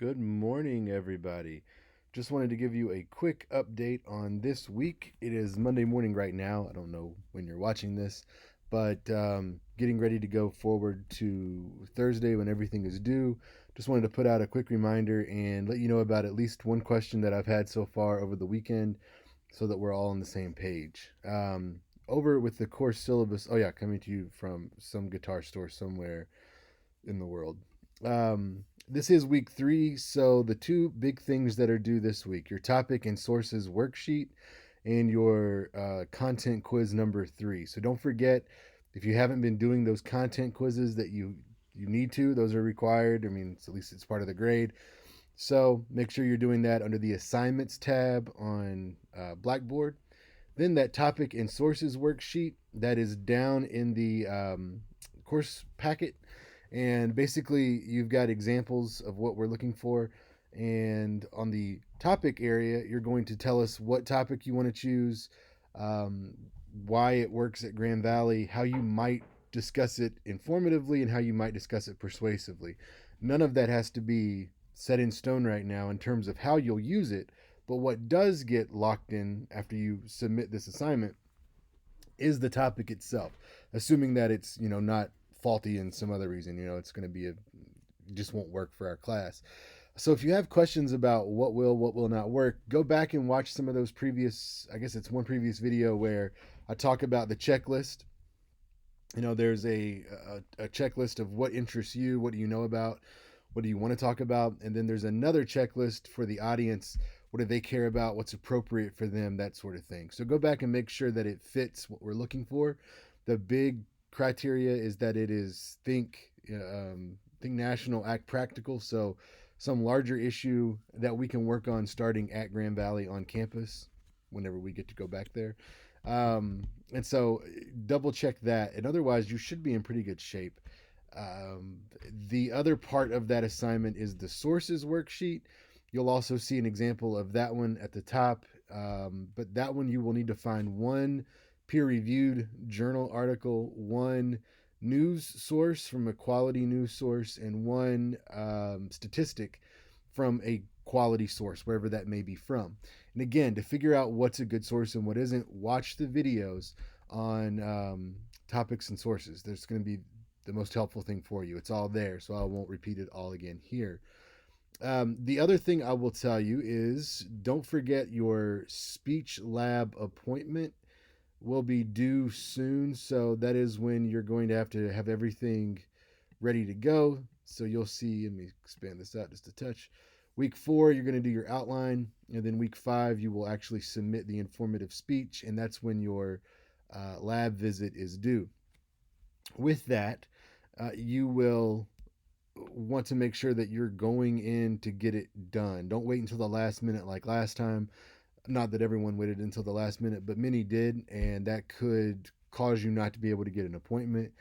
Good morning, everybody. Just wanted to give you a quick update on this week. It is Monday morning right now. I don't know when you're watching this, but getting ready to go forward to Thursday when everything is due. Just wanted to put out a quick reminder and let you know about at least one question that I've had so far over the weekend so that we're all on the same page. Over with the course syllabus. Oh, yeah, coming to you from some guitar store somewhere in the world. This is week 3, so the two big things that are due this week: your topic and sources worksheet and your content quiz number 3. So don't forget, if you haven't been doing those content quizzes that you need to, those are required. I mean, at least it's part of the grade. So make sure you're doing that under the assignments tab on Blackboard. Then that topic and sources worksheet that is down in the course packet, and basically you've got examples of what we're looking for. And on the topic area, you're going to tell us what topic you want to choose, um, why it works at Grand Valley, how you might discuss it informatively, and how you might discuss it persuasively. None of that has to be set in stone right now in terms of how you'll use it, but what does get locked in after you submit this assignment is the topic itself, assuming that it's not faulty in some other reason. It's going to be just won't work for our class. So if you have questions about what will not work, go back and watch some of those previous, I guess it's one previous video where I talk about the checklist. There's a checklist of what interests you, what do you know about, what do you want to talk about, and then there's another checklist for the audience. What do they care about? What's appropriate for them? That sort of thing. So go back and make sure that it fits what we're looking for. The big criteria is that it is think national, act practical. So some larger issue that we can work on starting at Grand Valley on campus whenever we get to go back there. And so double check that, and otherwise you should be in pretty good shape. Um, the other part of that assignment is the sources worksheet. You'll also see an example of that one at the top, but that one you will need to find one peer-reviewed journal article, one news source from a quality news source, and one statistic from a quality source, wherever that may be from. And again, to figure out what's a good source and what isn't, watch the videos on topics and sources. There's going to be the most helpful thing for you. It's all there, so I won't repeat it all again here. The other thing I will tell you is don't forget your speech lab appointment will be due soon. So that is when you're going to have everything ready to go. So you'll see, let me expand this out just a touch. Week 4, you're going to do your outline. And then week 5, you will actually submit the informative speech. And that's when your lab visit is due. With that, you will want to make sure that you're going in to get it done. Don't wait until the last minute like last time. Not that everyone waited until the last minute, but many did, and that could cause you not to be able to get an appointment.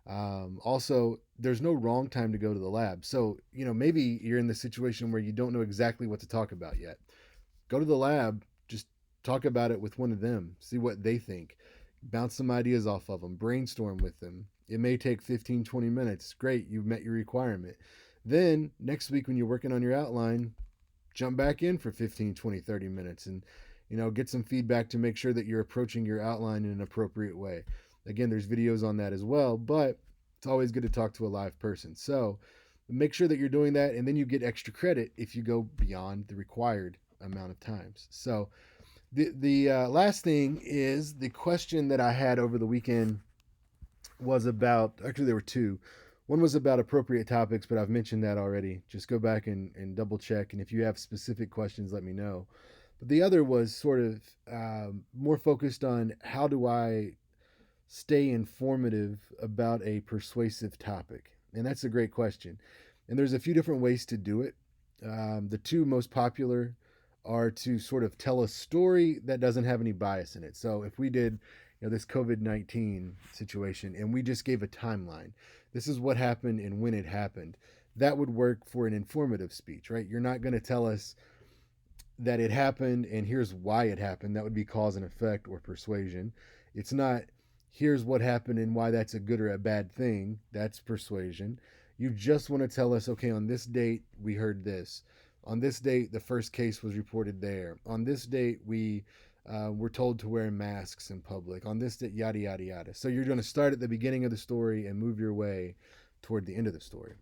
Also, there's no wrong time to go to the lab. So, maybe you're in the situation where you don't know exactly what to talk about yet. Go to the lab, just talk about it with one of them, see what they think, bounce some ideas off of them, brainstorm with them. It may take 15, 20 minutes. Great, you've met your requirement. Then next week, when you're working on your outline, jump back in for 15, 20, 30 minutes and get some feedback to make sure that you're approaching your outline in an appropriate way. Again, there's videos on that as well, but it's always good to talk to a live person. So make sure that you're doing that, and then you get extra credit if you go beyond the required amount of times. So the last thing is the question that I had over the weekend was about, actually there were two. One was about appropriate topics, but I've mentioned that already. Just go back and double check. And if you have specific questions, let me know. But the other was sort of more focused on how do I stay informative about a persuasive topic? And that's a great question. And there's a few different ways to do it. The two most popular are to sort of tell a story that doesn't have any bias in it. So if we did this COVID-19 situation and we just gave a timeline, this is what happened and when it happened, that would work for an informative speech, right? You're not going to tell us that it happened and here's why it happened. That would be cause and effect or persuasion. It's not here's what happened and why that's a good or a bad thing. That's persuasion. You just want to tell us, okay, on this date, we heard this. On this date, the first case was reported there. On this date, we were told to wear masks in public. On this date, yada, yada, yada. So you're going to start at the beginning of the story and move your way toward the end of the story.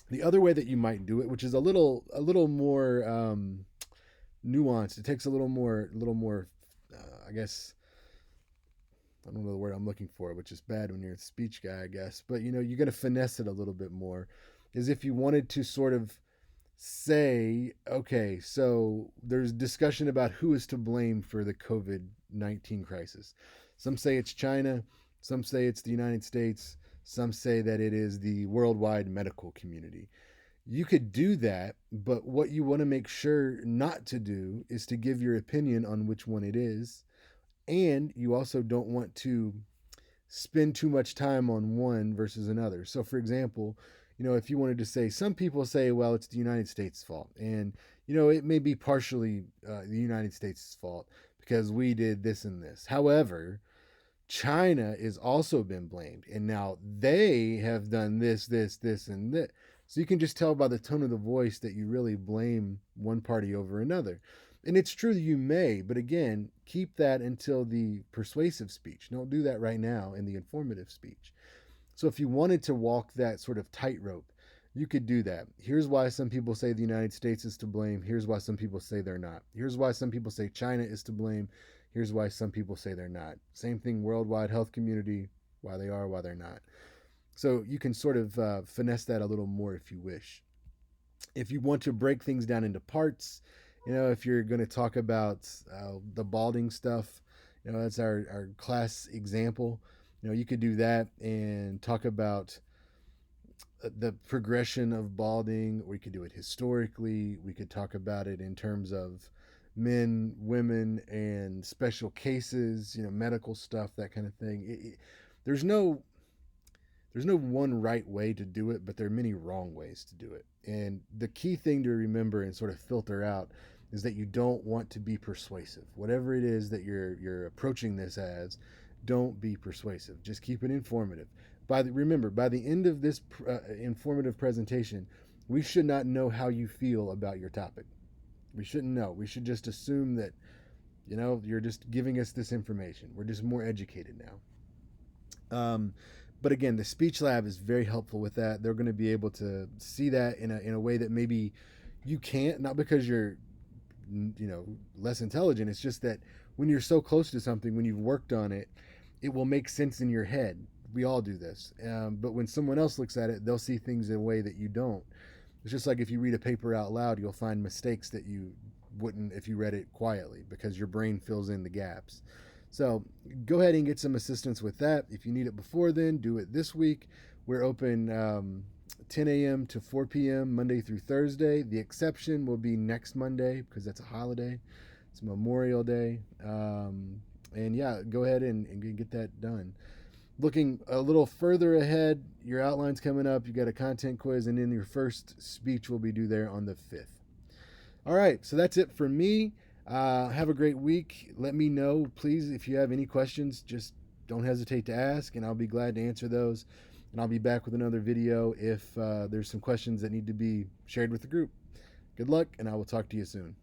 The other way that you might do it, which is a little more nuanced, it takes a little more, I guess, I don't know the word I'm looking for, which is bad when you're a speech guy, I guess. But you're going to finesse it a little bit more. Is if you wanted to sort of say, okay, so there's discussion about who is to blame for the COVID-19 crisis. Some say it's China, some say it's the United States, some say that it is the worldwide medical community. You could do that, but what you want to make sure not to do is to give your opinion on which one it is. And you also don't want to spend too much time on one versus another. So, for example, if you wanted to say, some people say, well, it's the United States' fault. And, it may be partially the United States' fault because we did this and this. However, China has also been blamed. And now they have done this, this, this, and this. So you can just tell by the tone of the voice that you really blame one party over another. And it's true that you may, but again, keep that until the persuasive speech. Don't do that right now in the informative speech. So if you wanted to walk that sort of tightrope, you could do that. Here's why some people say the United States is to blame. Here's why some people say they're not. Here's why some people say China is to blame. Here's why some people say they're not. Same thing, worldwide health community, why they are, why they're not. So you can sort of finesse that a little more if you wish. If you want to break things down into parts, if you're going to talk about the balding stuff, that's our class example. You could do that and talk about the progression of balding. We could do it historically. We could talk about it in terms of men, women, and special cases, medical stuff, that kind of thing. There's no one right way to do it, but there are many wrong ways to do it. And the key thing to remember and sort of filter out is that you don't want to be persuasive. Whatever it is that you're approaching this as, don't be persuasive. Just keep it informative. Remember, by the end of this informative presentation, we should not know how you feel about your topic. We shouldn't know. We should just assume that, you're just giving us this information. We're just more educated now. But again, the Speech Lab is very helpful with that. They're going to be able to see that in a way that maybe you can't, not because you're less intelligent. It's just that when you're so close to something, when you've worked on it, it will make sense in your head. We all do this. But when someone else looks at it, they'll see things in a way that you don't. It's just like if you read a paper out loud, you'll find mistakes that you wouldn't if you read it quietly because your brain fills in the gaps. So go ahead and get some assistance with that. If you need it before then, do it this week. We're open 10 a.m. to 4 p.m. Monday through Thursday. The exception will be next Monday because that's a holiday. It's Memorial Day. And yeah, go ahead and get that done. Looking a little further ahead, your outline's coming up. You got a content quiz, and then your first speech will be due there on the 5th. All right, so that's it for me. Have a great week. Let me know, please, if you have any questions. Just don't hesitate to ask, and I'll be glad to answer those. And I'll be back with another video if there's some questions that need to be shared with the group. Good luck, and I will talk to you soon.